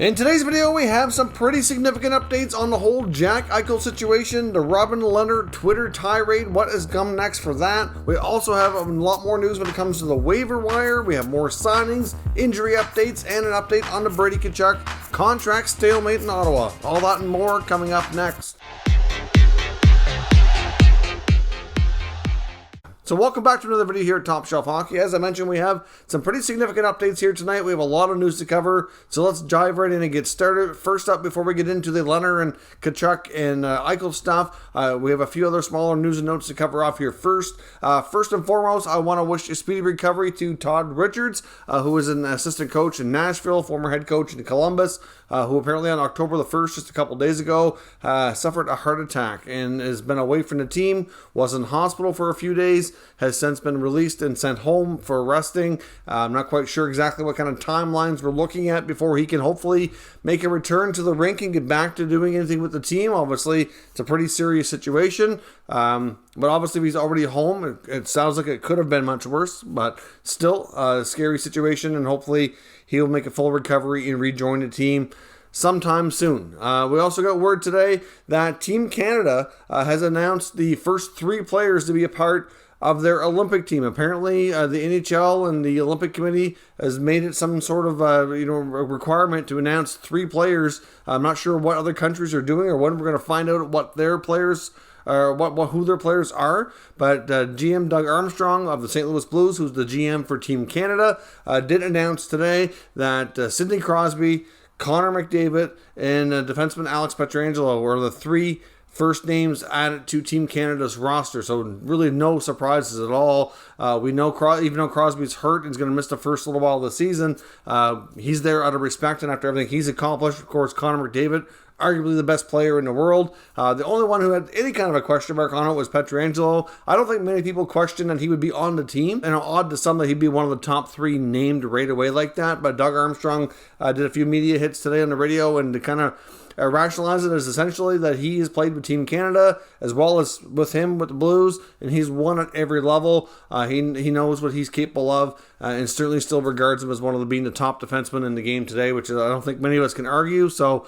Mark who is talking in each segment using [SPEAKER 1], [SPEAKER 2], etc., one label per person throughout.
[SPEAKER 1] In today's video, we have some pretty significant updates on the whole Jack Eichel situation, the Robin Lehner Twitter tirade, what is coming next for that. We also have a lot more news when it comes to the waiver wire. We have more signings, injury updates, and an update on the Brady Tkachuk contract stalemate in Ottawa. All that and more coming up next. So welcome back to another video here at Top Shelf Hockey. As I mentioned, we have some pretty significant updates here tonight. We have a lot of news to cover, so let's dive right in and get started. First up, before we get into the Lehner and Tkachuk and Eichel stuff, we have a few other smaller news and notes to cover off here first. First and foremost, I want to wish a speedy recovery to Todd Richards, who is an assistant coach in Nashville, former head coach in Columbus, who apparently on October the 1st, just a couple days ago, suffered a heart attack and has been away from the team, was in hospital for a few days, has since been released and sent home for resting. I'm not quite sure exactly what kind of timelines we're looking at before he can hopefully make a return to the rink and get back to doing anything with the team. Obviously, it's a pretty serious situation, but obviously if he's already home, it sounds like it could have been much worse, but still a scary situation, and hopefully he'll make a full recovery and rejoin the team sometime soon. We also got word today that Team Canada has announced the first 3 players to be a part of their Olympic team. Apparently, the NHL and the Olympic Committee has made it some sort of a requirement to announce 3 players. I'm not sure what other countries are doing or when we're going to find out what their players who their players are, but GM Doug Armstrong of the St. Louis Blues, who's the GM for Team Canada, did announce today that Sidney Crosby, Connor McDavid, and defenseman Alex Pietrangelo were the 3 first names added to Team Canada's roster, so really no surprises at all. We know even though Crosby's hurt and is going to miss the first little while of the season, he's there out of respect and after everything he's accomplished. Of course, Connor McDavid, arguably the best player in the world. The only one who had any kind of a question mark on it was Pietrangelo. I don't think many people questioned that he would be on the team, and odd to some that he'd be one of the top 3 named right away like that, but Doug Armstrong did a few media hits today on the radio and to kind of rationalize it as essentially that he has played with Team Canada as well as with him with the Blues, and he's won at every level. He knows what he's capable of, and certainly still regards him as one of being the top defensemen in the game today, which I don't think many of us can argue. So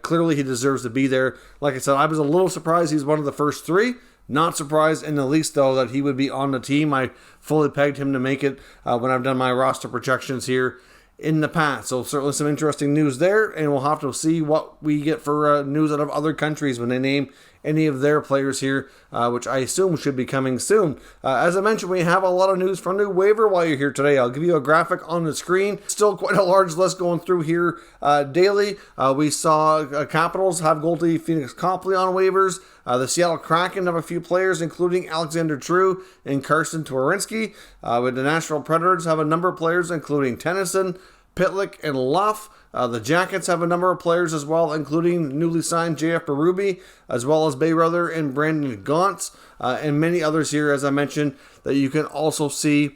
[SPEAKER 1] clearly he deserves to be there. Like I said, I was a little surprised he's one of the first 3. Not surprised in the least, though, that he would be on the team. I fully pegged him to make it when I've done my roster projections here in the past. So certainly some interesting news there, and we'll have to see what we get for news out of other countries when they name any of their players here, which I assume should be coming soon. As I mentioned, we have a lot of news from the waiver wire here today. I'll give you a graphic on the screen. Still quite a large list going through here daily. We saw Capitals have goalie Phoenix Copley on waivers. The Seattle Kraken have a few players, including Alexander True and Carson Twarynski. With the Nashville Predators have a number of players, including Tennyson, Pitlick, and Luff. The Jackets have a number of players as well, including newly signed JF Berube, as well as Bayreuther and Brandon Gauntz, and many others here, as I mentioned, that you can also see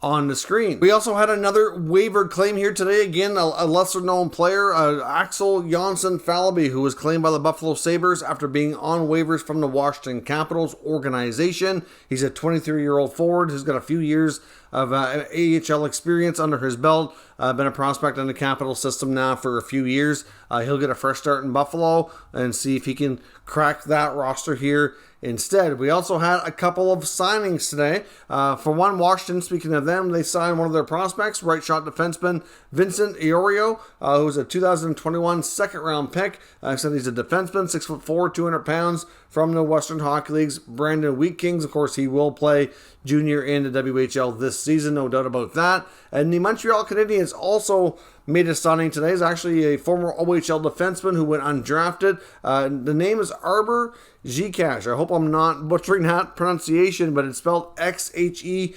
[SPEAKER 1] on the screen. We also had another waiver claim here today. Again, a lesser-known player, Axel Jonsson-Falaby, who was claimed by the Buffalo Sabres after being on waivers from the Washington Capitals organization. He's a 23-year-old forward who's got a few years of AHL experience under his belt. Been a prospect in the Capital system now for a few years. He'll get a fresh start in Buffalo and see if he can crack that roster here instead. We also had a couple of signings today. For one, Washington, speaking of them, they signed one of their prospects, right shot defenseman Vincent Iorio, who's a 2021 second-round pick. Said he's a defenseman, 6'4", 200 pounds, from the Western Hockey League's Brandon Wheat Kings. Of course, he will play junior in the WHL this season, no doubt about that. And the Montreal Canadiens also made a signing today. He's actually a former OHL defenseman who went undrafted. The name is Arbor Zcash. I hope I'm not butchering that pronunciation, but it's spelled Xhekaj.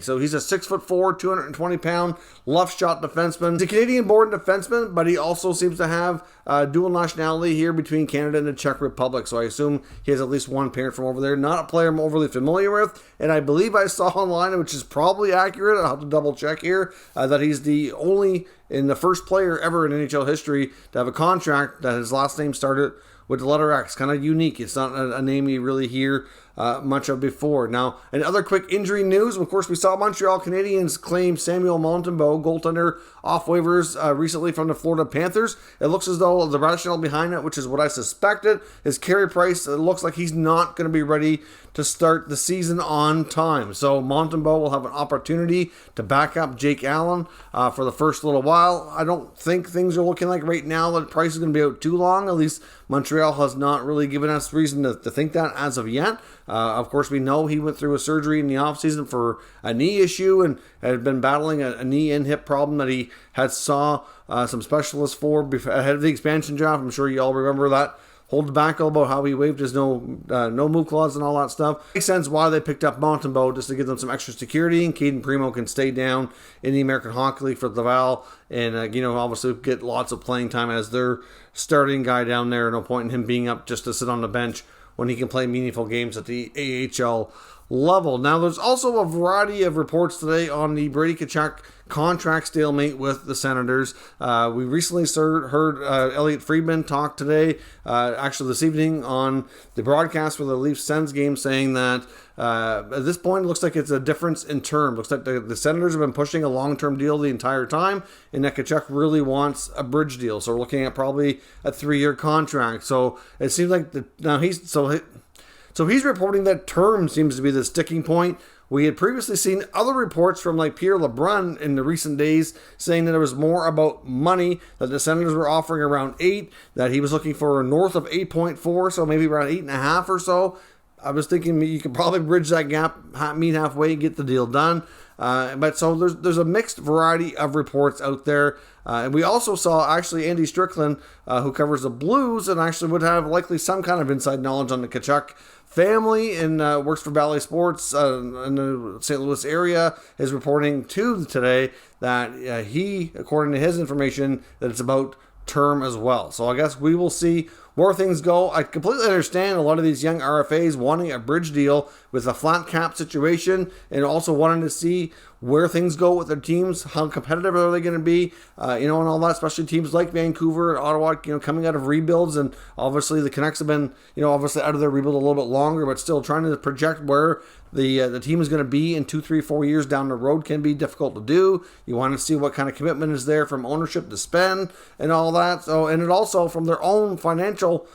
[SPEAKER 1] So he's a 6'4", 220 pound left shot defenseman. He's a Canadian-born defenseman, but he also seems to have dual nationality here between Canada and the Czech Republic. So I assume he has at least one parent from over there. Not a player I'm overly familiar with, and I believe I saw online, which is probably accurate, I'll have to double check here, that he's the only and the first player ever in NHL history to have a contract that his last name started with the letter X. Kind of unique. It's not a name you really hear much of before. Now, in other quick injury news, of course, we saw Montreal Canadiens claim Samuel Montembeault, goaltender, off waivers recently from the Florida Panthers. It looks as though the rationale behind it, which is what I suspected, is Carey Price. It looks like he's not going to be ready to start the season on time. So Montembeault will have an opportunity to back up Jake Allen for the first little while. I don't think things are looking like right now that Price is going to be out too long. At least Montreal has not really given us reason to think that as of yet. Of course, we know he went through a surgery in the offseason for a knee issue and had been battling a knee and hip problem that he had saw some specialists for ahead of the expansion draft. I'm sure you all remember that whole debacle about how he waived his no move clause and all that stuff. Makes sense why they picked up Montembeault, just to give them some extra security, and Caden Primo can stay down in the American Hockey League for Laval and obviously get lots of playing time as their starting guy down there. No point in him being up just to sit on the bench when he can play meaningful games at the AHL level. Now, there's also a variety of reports today on the Brady Tkachuk contract stalemate with the Senators. We recently heard Elliotte Friedman talk today, actually this evening, on the broadcast for the Leafs-Sens game, saying that at this point it looks like it's a difference in term. Looks like the Senators have been pushing a long-term deal the entire time, and that Tkachuk really wants a bridge deal. So we're looking at probably a 3-year contract. So it seems like he's reporting that term seems to be the sticking point. We had previously seen other reports from like Pierre LeBrun in the recent days saying that it was more about money, that the Senators were offering around 8, that he was looking for north of 8.4, so maybe around 8.5 or so. I was thinking you could probably bridge that gap, meet halfway, and get the deal done. But so there's a mixed variety of reports out there. And we also saw actually Andy Strickland, who covers the Blues and actually would have likely some kind of inside knowledge on the Tkachuk family and works for Bally Sports in the St. Louis area, is reporting to today that he, according to his information, that it's about term as well. So I guess we will see where things go. I completely understand a lot of these young RFAs wanting a bridge deal with a flat cap situation and also wanting to see where things go with their teams, how competitive are they going to be, and all that, especially teams like Vancouver and Ottawa, coming out of rebuilds, and obviously the Canucks have been, obviously out of their rebuild a little bit longer, but still trying to project where the team is going to be in 2, 3, 4 years down the road can be difficult to do. You want to see what kind of commitment is there from ownership to spend and all that. So, and it also from their own financial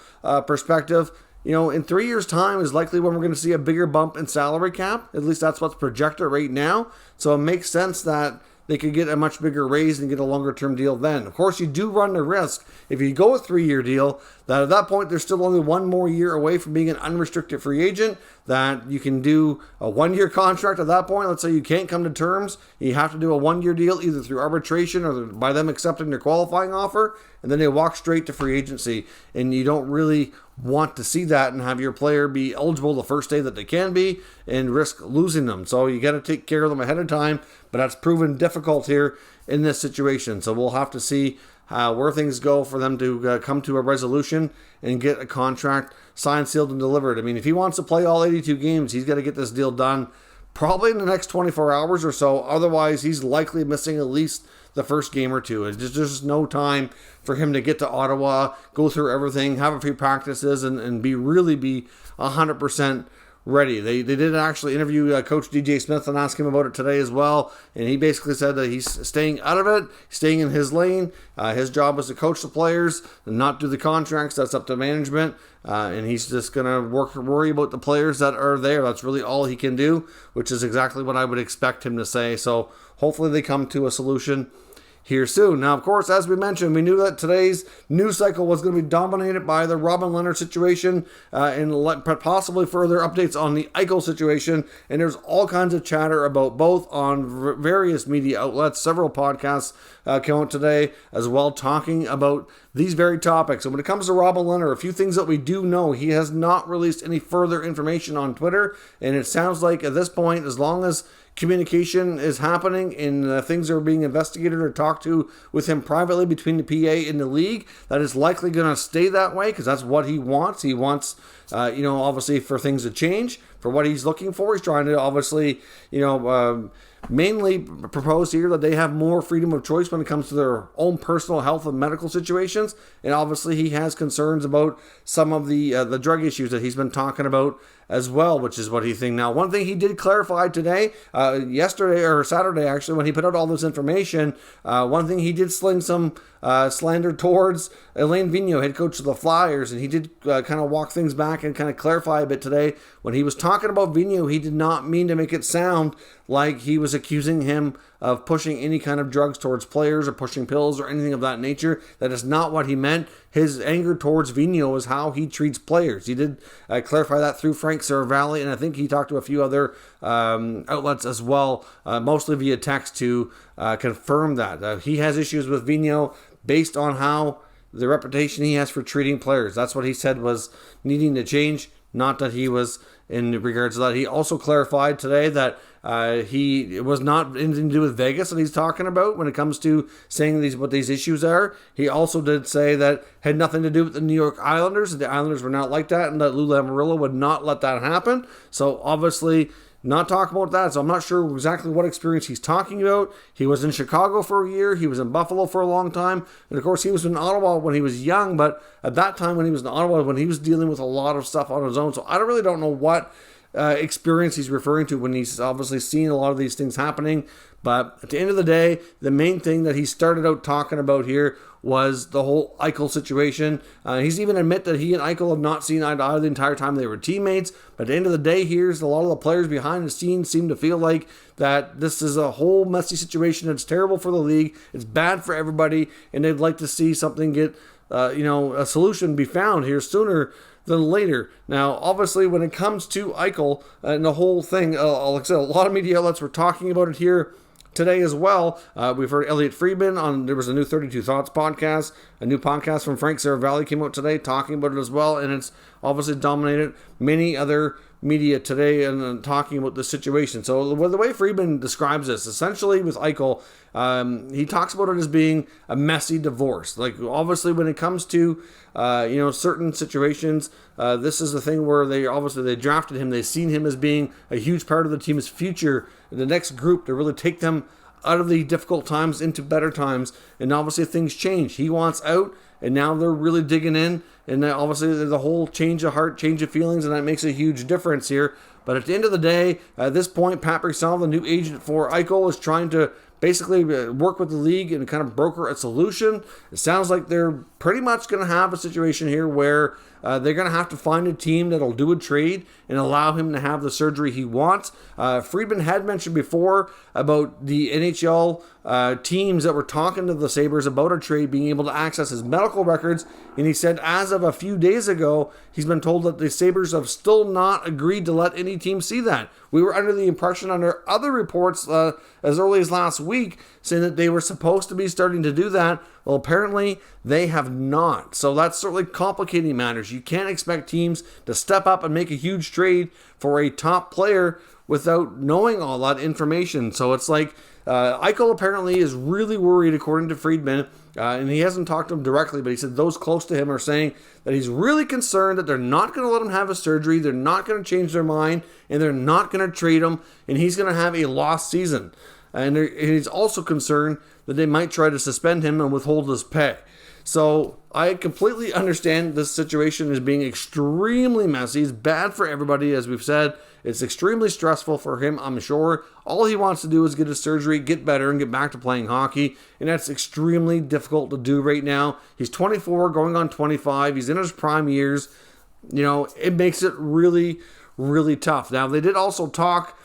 [SPEAKER 1] perspective, in 3 years' time is likely when we're going to see a bigger bump in salary cap. At least that's what's projected right now. So it makes sense that they could get a much bigger raise and get a longer-term deal then. Of course, you do run the risk, if you go a 3-year deal, that at that point, there's still only 1 more year away from being an unrestricted free agent, that you can do a 1-year contract at that point. Let's say you can't come to terms. You have to do a 1-year deal either through arbitration or by them accepting their qualifying offer, and then they walk straight to free agency. And you don't really want to see that and have your player be eligible the first day that they can be and risk losing them. So you got to take care of them ahead of time, but that's proven difficult here in this situation. So we'll have to see where things go for them to come to a resolution and get a contract signed, sealed, and delivered. I mean, if he wants to play all 82 games, he's got to get this deal done probably in the next 24 hours or so. Otherwise, he's likely missing at least the first game or two. There's just no time for him to get to Ottawa, go through everything, have a few practices, and be 100% ready. They did actually interview Coach DJ Smith and ask him about it today as well, and he basically said that he's staying out of it, staying in his lane. His job is to coach the players and not do the contracts. That's up to management, and he's just going to worry about the players that are there. That's really all he can do, which is exactly what I would expect him to say. So hopefully they come to a solution here soon. Now, of course, as we mentioned, we knew that today's news cycle was going to be dominated by the Robin Lehner situation and possibly further updates on the Eichel situation. And there's all kinds of chatter about both on various media outlets. Several podcasts came out today as well talking about these very topics. And when it comes to Robin Lehner, a few things that we do know: he has not released any further information on Twitter. And it sounds like at this point, as long as communication is happening and things are being investigated or talked to with him privately between the PA and the league, that is likely going to stay that way because that's what he wants. He wants, obviously for things to change, for what he's looking for. He's trying to obviously, mainly proposed here that they have more freedom of choice when it comes to their own personal health and medical situations. And obviously he has concerns about some of the drug issues that he's been talking about as well, which is what he thinks. Now, one thing he did clarify today, yesterday or Saturday actually, when he put out all this information, one thing he did sling some slander towards Alain Vigneault, head coach of the Flyers, and he did kind of walk things back and kind of clarify a bit today. When he was talking about Vigneault, he did not mean to make it sound like he was accusing him of pushing any kind of drugs towards players or pushing pills or anything of that nature. That is not what he meant. His anger towards Vigneault is how he treats players. He did clarify that through Frank Saravalli, and I think he talked to a few other outlets as well, mostly via text, to confirm that. He has issues with Vigneault based on how the reputation he has for treating players. That's what he said was needing to change, not that he was in regards to that. He also clarified today that it was not anything to do with Vegas that he's talking about when it comes to saying what these issues are. He also did say that had nothing to do with the New York Islanders. The Islanders were not like that, and that Lou Lamoriello would not let that happen. So obviously not talking about that. So I'm not sure exactly what experience he's talking about. He was in Chicago for a year. He was in Buffalo for a long time. And of course, he was in Ottawa when he was young. But at that time when he was in Ottawa, when he was dealing with a lot of stuff on his own. So I really don't know what experience he's referring to when he's obviously seen a lot of these things happening. But at the end of the day, the main thing that he started out talking about here was the whole Eichel situation. He's even admit that he and Eichel have not seen eye to eye the entire time they were teammates. But at the end of the day, here's a lot of the players behind the scenes seem to feel like that this is a whole messy situation. It's terrible for the league. It's bad for everybody. And they'd like to see something get, a solution be found here sooner than later. Now, obviously, when it comes to Eichel and the whole thing, like I said, a lot of media outlets were talking about it here today as well. We've heard Elliotte Friedman there was a new 32 Thoughts podcast. A new podcast from Frank Saravalli came out today talking about it as well, and it's obviously dominated many other media today and talking about the situation. So the way Friedman describes this, essentially with Eichel, he talks about it as being a messy divorce. Like, obviously, when it comes to certain situations, this is the thing where they drafted him. They've seen him as being a huge part of the team's future, the next group to really take them out of the difficult times into better times. And obviously things change. He wants out, and now they're really digging in. And obviously the whole change of heart, change of feelings, and that makes a huge difference here. But at the end of the day, at this point, Pat Brisson, the new agent for Eichel, is trying to basically work with the league and kind of broker a solution. It sounds like they're pretty much going to have a situation here where they're going to have to find a team that'll do a trade and allow him to have the surgery he wants. Friedman had mentioned before about the NHL teams that were talking to the Sabres about a trade, being able to access his medical records. And he said as of a few days ago, he's been told that the Sabres have still not agreed to let any team see that. We were under the impression under other reports as early as last week saying that they were supposed to be starting to do that. Well, apparently they have not. So that's certainly complicating matters. You can't expect teams to step up and make a huge trade for a top player without knowing all that information. So it's like Eichel apparently is really worried, according to Friedman, and he hasn't talked to him directly, but he said those close to him are saying that he's really concerned that they're not going to let him have a surgery, they're not going to change their mind, and they're not going to trade him, and he's going to have a lost season. And he's also concerned that they might try to suspend him and withhold his pay. So I completely understand this situation as being extremely messy. It's bad for everybody, as we've said. It's extremely stressful for him, I'm sure. All he wants to do is get his surgery, get better, and get back to playing hockey. And that's extremely difficult to do right now. He's 24, going on 25. He's in his prime years. It makes it really, really tough. Now, they did also talk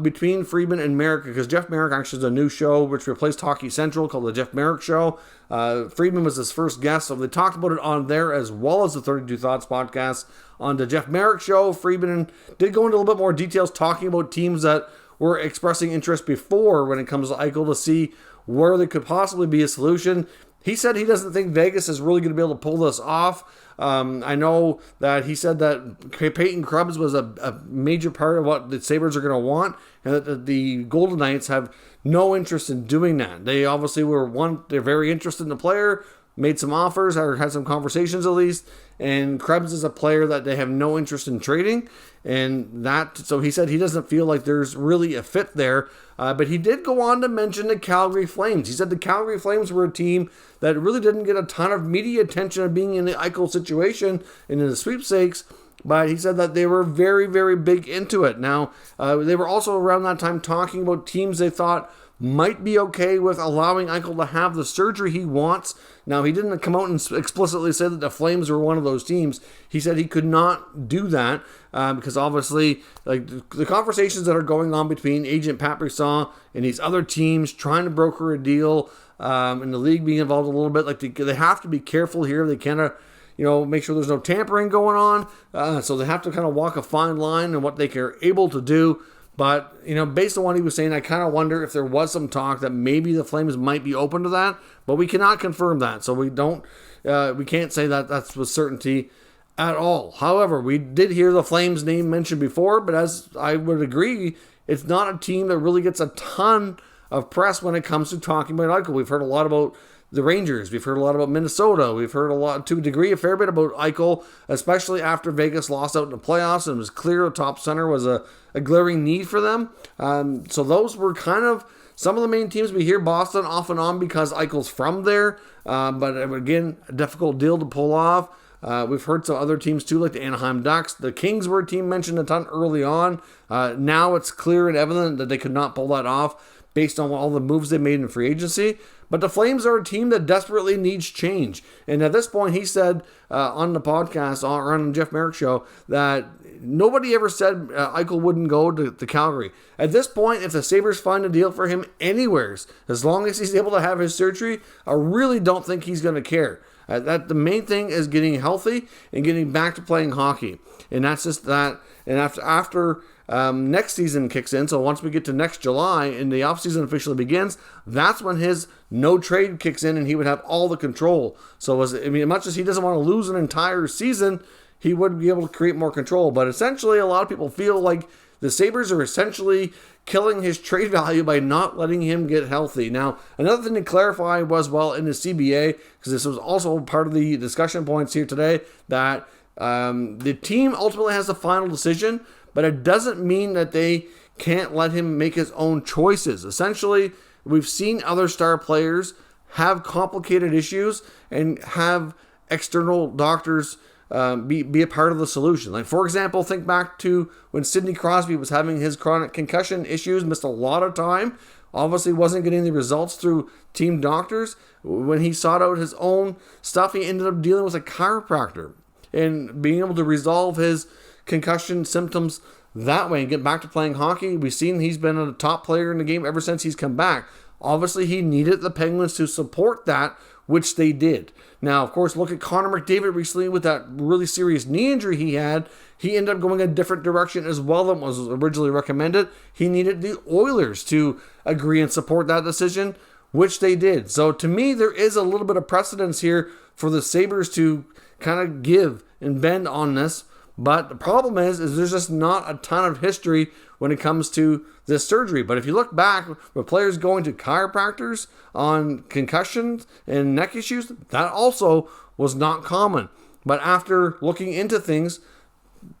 [SPEAKER 1] between Friedman and Merrick, because Jeff Merrick actually has a new show which replaced Hockey Central called The Jeff Merrick Show. Friedman was his first guest, so they talked about it on there as well as the 32 Thoughts podcast. On the Jeff Merrick Show, Friedman did go into a little bit more details talking about teams that were expressing interest before when it comes to Eichel to see where there could possibly be a solution. He said he doesn't think Vegas is really going to be able to pull this off. I know that he said that Peyton Krebs was a major part of what the Sabres are going to want, and that the Golden Knights have no interest in doing that. They obviously they're very interested in the player, made some offers or had some conversations at least, and Krebs is a player that they have no interest in trading, and so he said he doesn't feel like there's really a fit there, but he did go on to mention the Calgary Flames. He said the Calgary Flames were a team that really didn't get a ton of media attention of being in the Eichel situation and in the sweepstakes, but he said that they were very, very big into it. Now, they were also around that time talking about teams they thought might be okay with allowing Eichel to have the surgery he wants. Now, he didn't come out and explicitly say that the Flames were one of those teams. He said he could not do that because obviously, like the conversations that are going on between agent Pat Brisson and these other teams trying to broker a deal, and the league being involved a little bit, like they have to be careful here. They kind of, make sure there's no tampering going on. So they have to kind of walk a fine line in what they are able to do. But, based on what he was saying, I kind of wonder if there was some talk that maybe the Flames might be open to that, but we cannot confirm that. So we can't say that that's with certainty at all. However, we did hear the Flames name mentioned before, but as I would agree, it's not a team that really gets a ton of press when it comes to talking about Eichel. We've heard a lot about the Rangers. We've heard a lot about Minnesota. We've heard a lot, to a degree, a fair bit about Eichel, especially after Vegas lost out in the playoffs and it was clear the top center was a glaring need for them. So those were kind of some of the main teams. We hear Boston off and on because Eichel's from there, but again, a difficult deal to pull off. We've heard some other teams too, like the Anaheim Ducks. The Kings were a team mentioned a ton early on. Now it's clear and evident that they could not pull that off based on all the moves they made in free agency. But the Flames are a team that desperately needs change. And at this point, he said on the podcast, or on the Jeff Merrick show, that nobody ever said Eichel wouldn't go to Calgary. At this point, if the Sabres find a deal for him anywheres, as long as he's able to have his surgery, I really don't think he's going to care. That the main thing is getting healthy and getting back to playing hockey. And that's just that. And after next season kicks in, so once we get to next July and the offseason officially begins, that's when his no trade kicks in and he would have all the control. So as much as he doesn't want to lose an entire season, he would be able to create more control. But essentially, a lot of people feel like the Sabres are essentially killing his trade value by not letting him get healthy. Now, another thing to clarify was, in the CBA, because this was also part of the discussion points here today, that the team ultimately has the final decision, but it doesn't mean that they can't let him make his own choices. Essentially, we've seen other star players have complicated issues and have external doctors be a part of the solution. Like, for example, think back to when Sidney Crosby was having his chronic concussion issues, missed a lot of time, obviously wasn't getting the results through team doctors. When he sought out his own stuff, he ended up dealing with a chiropractor and being able to resolve his concussion symptoms that way and get back to playing hockey. We've seen he's been a top player in the game ever since he's come back. Obviously, he needed the Penguins to support that, which they did. Now, of course, look at Connor McDavid recently with that really serious knee injury he had. He ended up going a different direction as well than was originally recommended. He needed the Oilers to agree and support that decision, which they did. So to me, there is a little bit of precedence here for the Sabres to kind of give and bend on this. But the problem is there's just not a ton of history when it comes to this surgery. But if you look back with players going to chiropractors on concussions and neck issues, that also was not common. But after looking into things,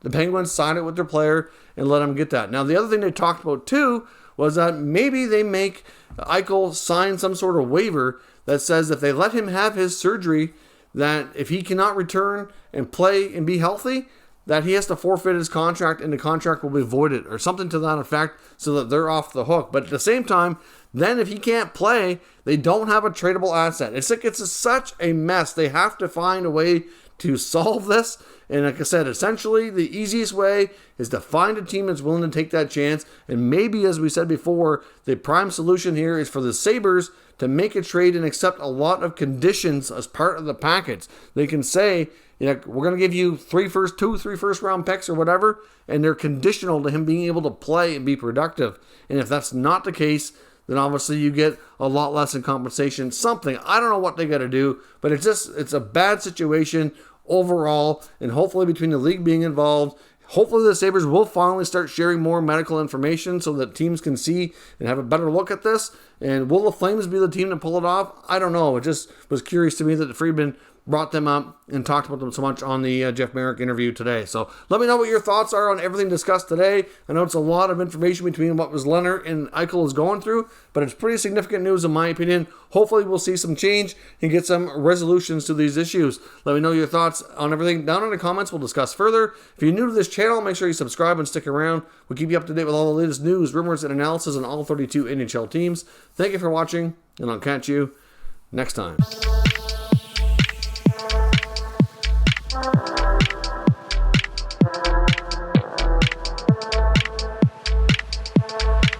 [SPEAKER 1] the Penguins signed it with their player and let him get that. Now, the other thing they talked about too was that maybe they make Eichel sign some sort of waiver that says if they let him have his surgery, that if he cannot return and play and be healthy, that he has to forfeit his contract and the contract will be voided or something to that effect so that they're off the hook. But at the same time, then if he can't play, they don't have a tradable asset. It's like it's such a mess. They have to find a way to solve this. And like I said, essentially the easiest way is to find a team that's willing to take that chance. And maybe, as we said before, the prime solution here is for the Sabres to make a trade and accept a lot of conditions as part of the package. They can say, we're going to give you 3 first round picks or whatever, and they're conditional to him being able to play and be productive. And if that's not the case, then obviously you get a lot less in compensation. Something. I don't know what they got to do, but it's a bad situation overall, and hopefully between the league being involved, hopefully the Sabres will finally start sharing more medical information so that teams can see and have a better look at this And will the Flames be the team to pull it off? I don't know. It just was curious to me that Friedman brought them up and talked about them so much on the Jeff Merrick interview today. So let me know what your thoughts are on everything discussed today. I know it's a lot of information between what was Lehner and Eichel is going through, but it's pretty significant news in my opinion. Hopefully we'll see some change and get some resolutions to these issues. Let me know your thoughts on everything down in the comments. We'll discuss further. If you're new to this channel, make sure you subscribe and stick around. We'll keep you up to date with all the latest news, rumors, and analysis on all 32 NHL teams. Thank you for watching, and I'll catch you next time.